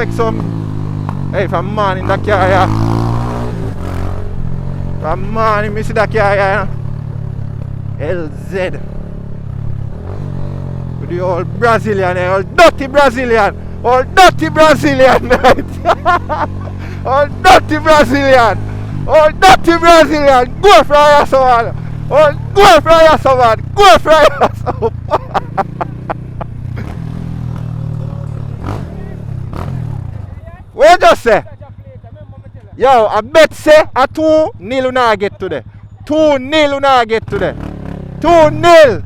take some. Hey, from morning that car here. From morning, me see that car here. LZ. With the old Brazilian, old dirty Brazilian. Old dirty Brazilian, right? Old dirty Brazilian. Old dirty Brazilian. Go for your son. Old go for your son. Go for your son. What you just say? Yo, I bet say a 2-0 you not get today. 2-0 you not get today. 2-0.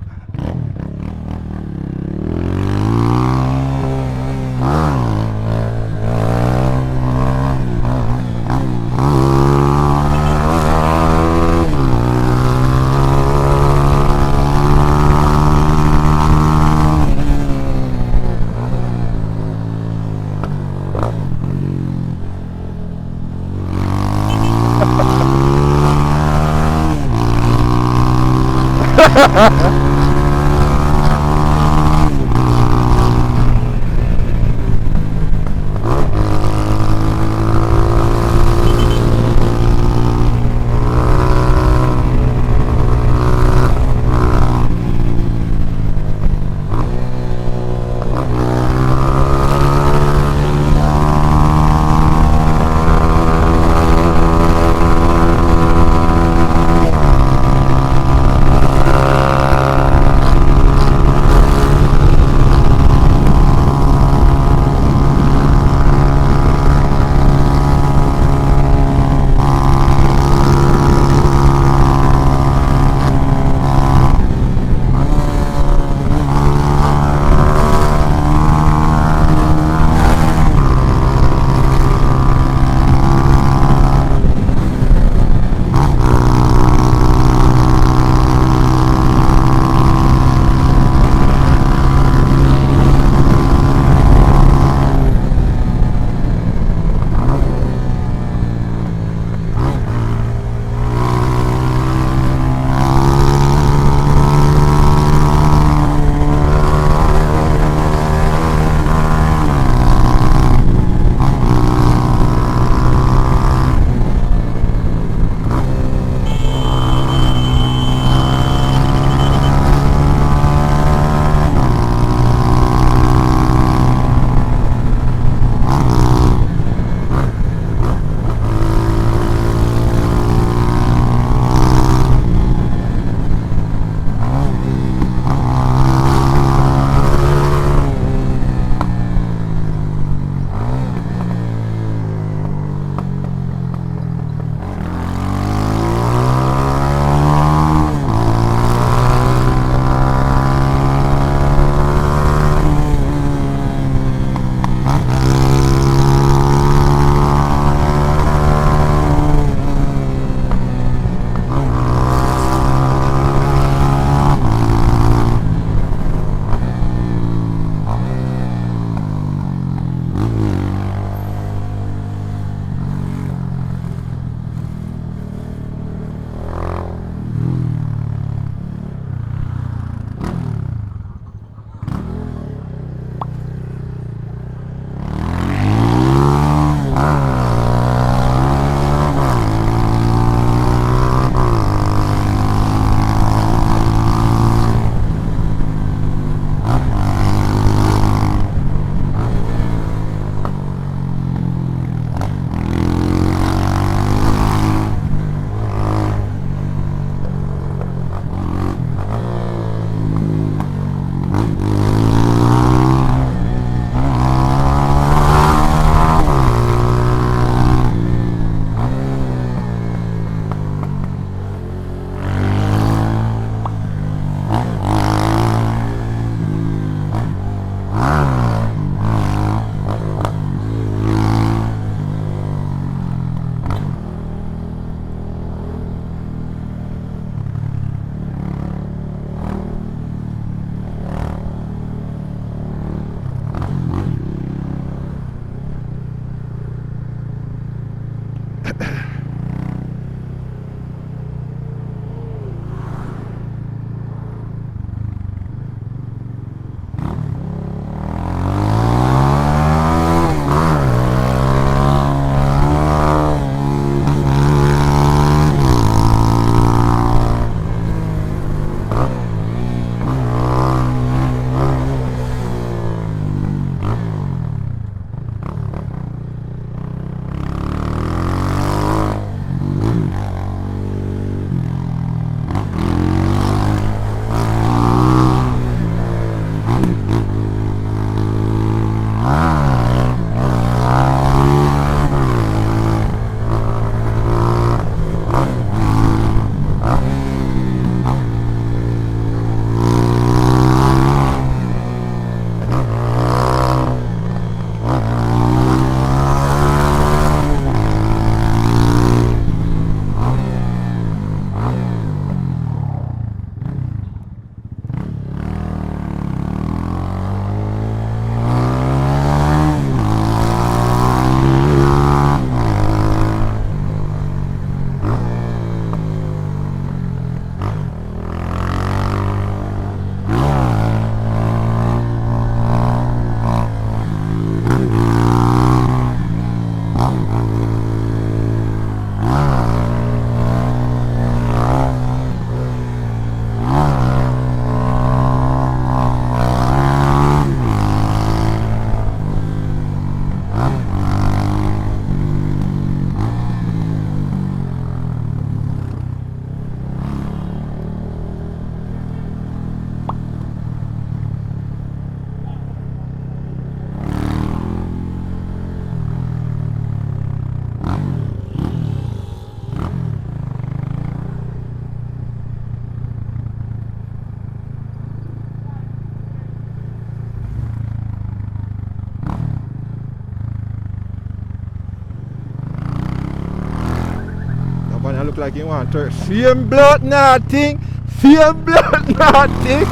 look like you want to same blood nothing. Same blood nothing.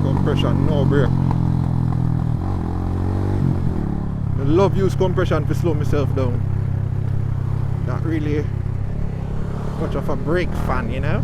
Compression, no brake. I love use compression to slow myself down. Not really much of a brake fan, you know.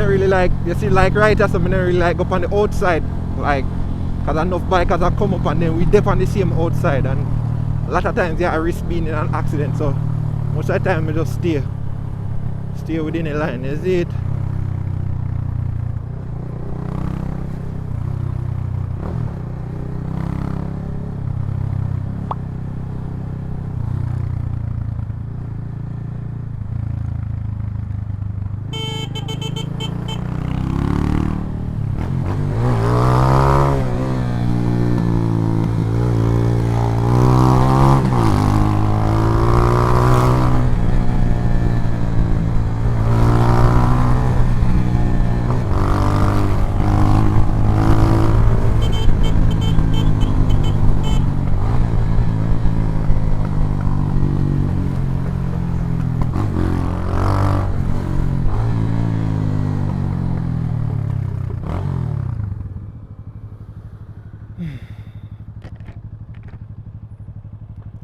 Really like, you see, like right as I don't really like up on the outside, like, because enough bikers have come up and then we dip on the same outside, and a lot of times I risk being in an accident, so most of the time I just stay within the line. You see it?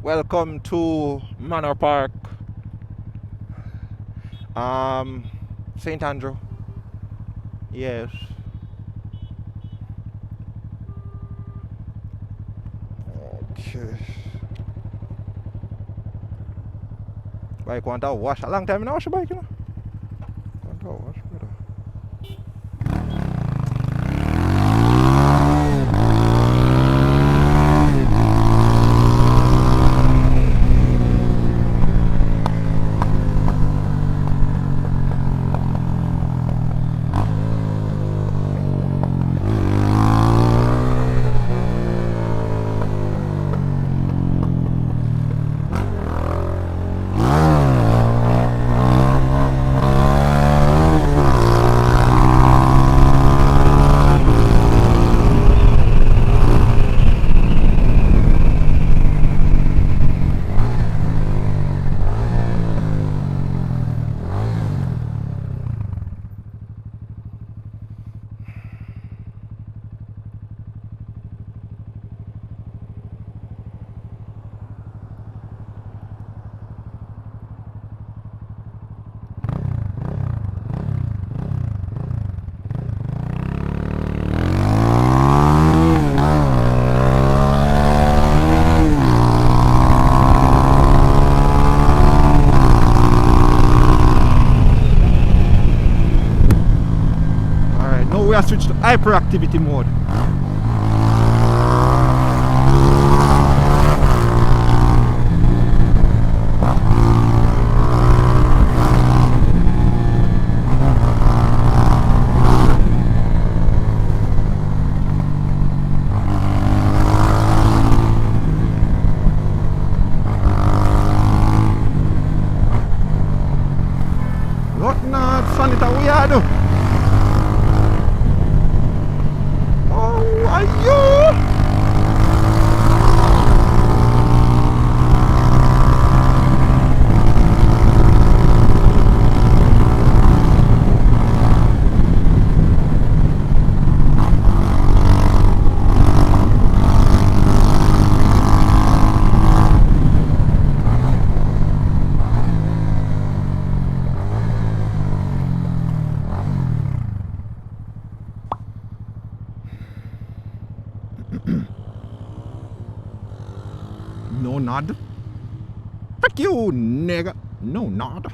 Welcome to Manor Park, St. Andrew. Yes. Okay. Bike want to wash. A long time now wash your bike, you know. Want to wash, brother. Now we are switched to hyperactivity mode. Look now, son, it's a weirdo. Are you? No nod. Fuck you, nigga. No nod.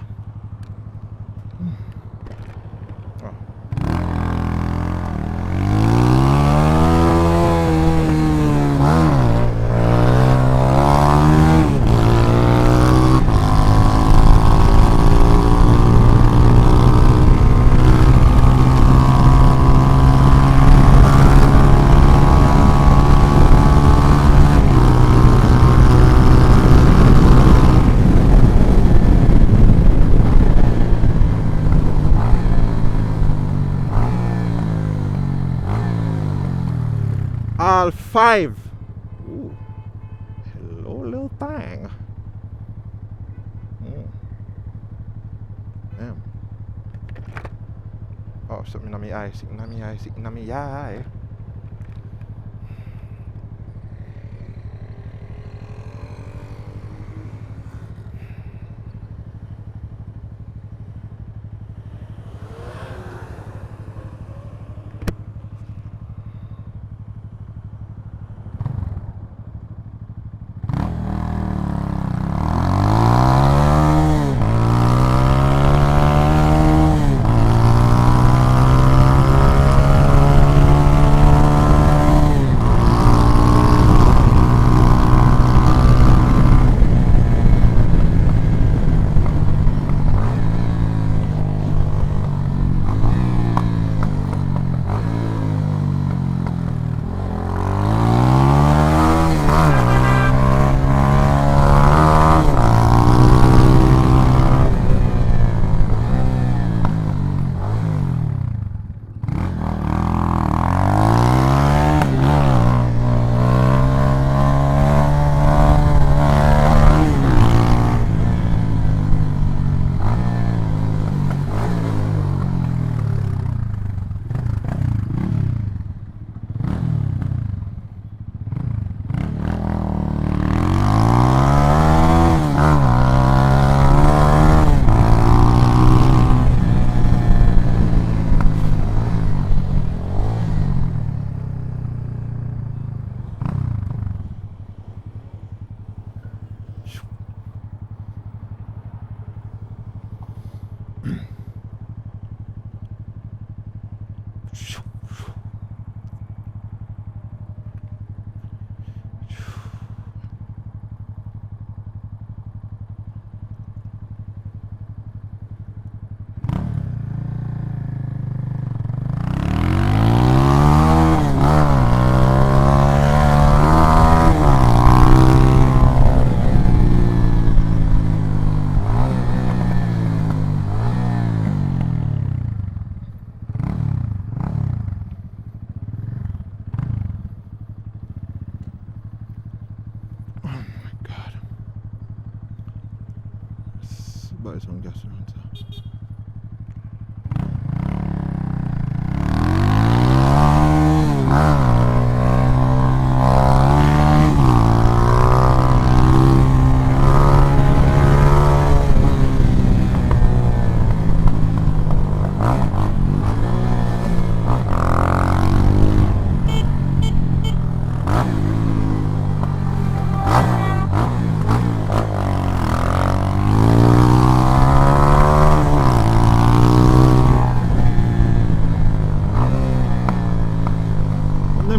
All five. Ooh. Hello, little thing. Damn. Oh, something in my eye, something in my eye, something in my eye. buy some gas around here.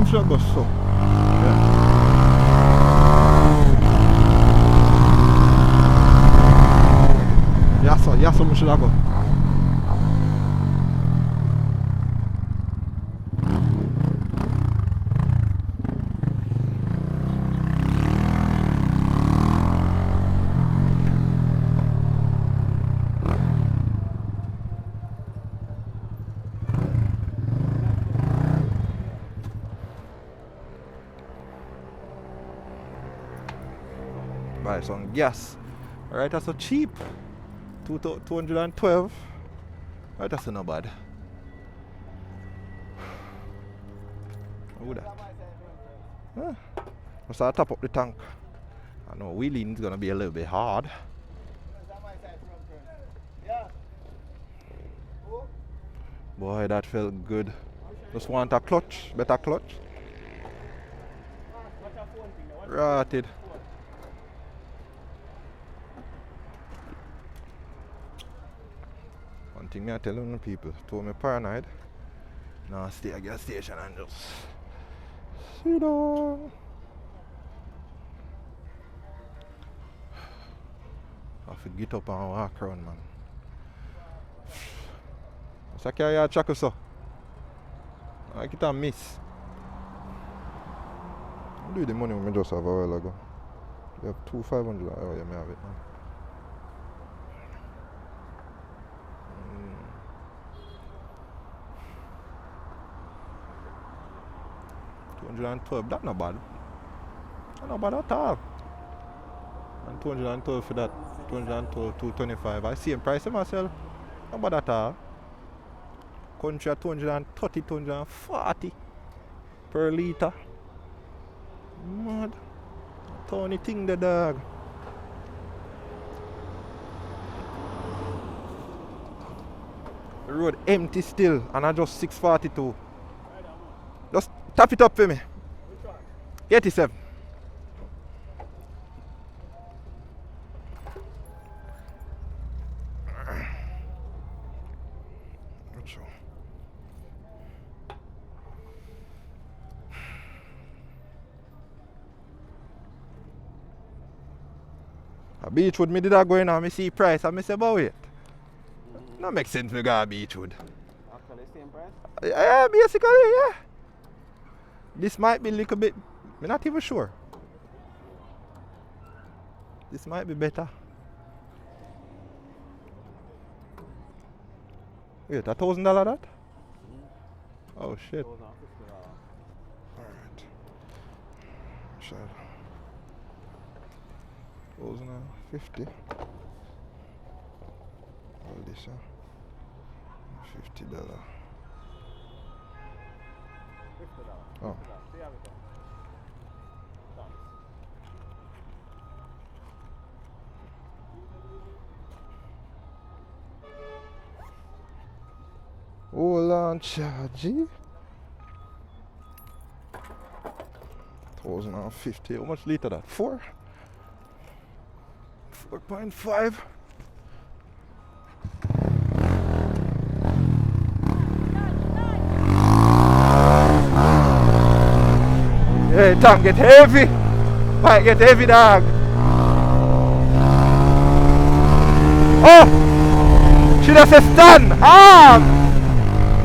Should go so. Yeah, so much should I go. Buy some gas. Alright, that's so cheap. 212. Alright, that's not bad. What would that? Huh? Let's start top up the tank. I know wheeling is gonna be a little bit hard. Boy, that felt good. Just want a clutch, better clutch. Rotted. One thing I tell the people, told me paranoid. Now stay at gas station and just sit down. I have to get up and walk around, man. So I carry a chuckle, so I get a miss. I do the money we just have a while ago. You have 2,500. Oh, yeah, I have it now. $212, that's not bad. That's not bad at all. And 212 for that. 212, 225. I see him price myself. Not bad at all. Country at 230, 240 per litre. Mad. Tony thing the dog. The road empty still and I just 642. Just tap it up for me. Which one? 87. A Beechwood, me did that going on, me see price and me say, but wait. No make sense me go to Beechwood. Actually same price? Yeah, basically, yeah. This might be a little bit, I'm not even sure. This might be better. Wait, $1,000 that? Oh shit. Alright. Sure. 1,050. All this, $50. Oh. Hold on, chargy. 1,050. How much liter that? 4? 4.5. Hey, tank get heavy. Might get heavy, dog. Oh! Should have said stand.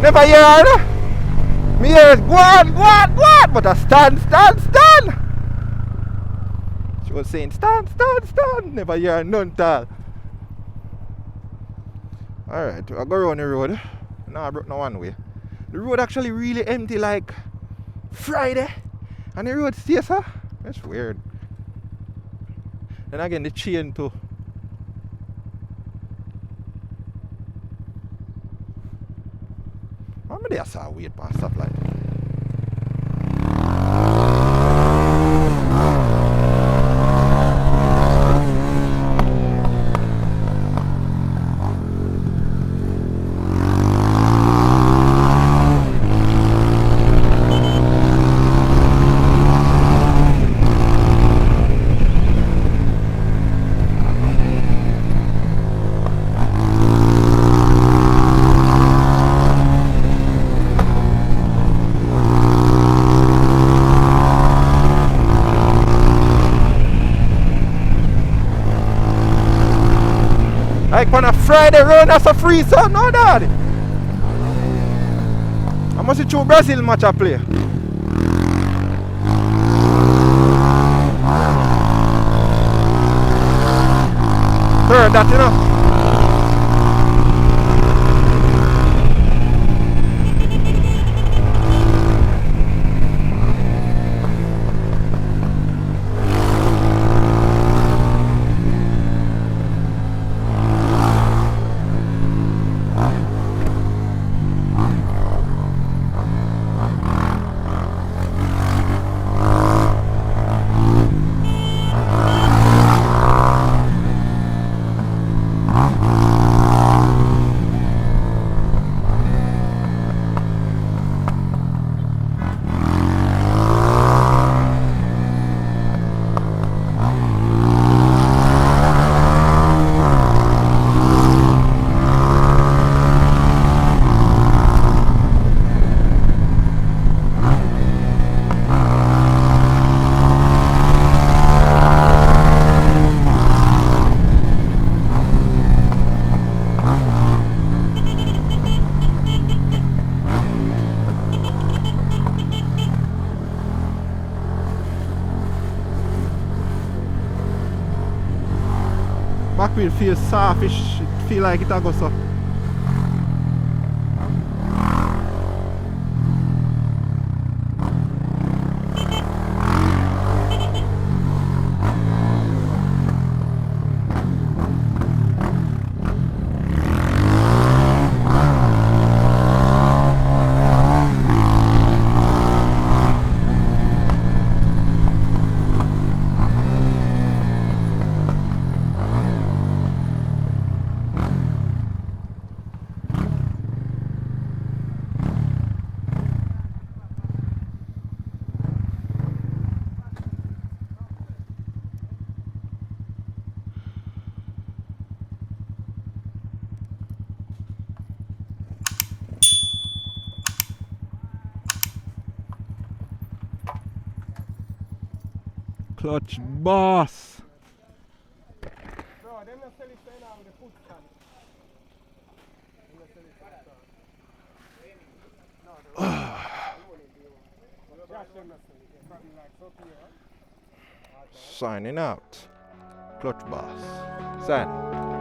Never hear her. Me hear it go on. But I stand. She was saying stand. Never hear her none tal. Alright, I go around the road. Now I broke no one way. The road actually really empty like Friday. And the road stays, huh? That's weird. Then again, the chain too. But I saw wait for stoplight. Like on a Friday run, that's a free son, no daddy. I must see two Brazil match I play. Heard that, you know. Back wheel feels softish, it feel like it'll go so. Clutch boss. Bro, them not sell it right now with the foot stand. Them not sell it right now. No, Josh, them not sell it. They're probably like so clear, huh? Signing out. Clutch boss. Sign.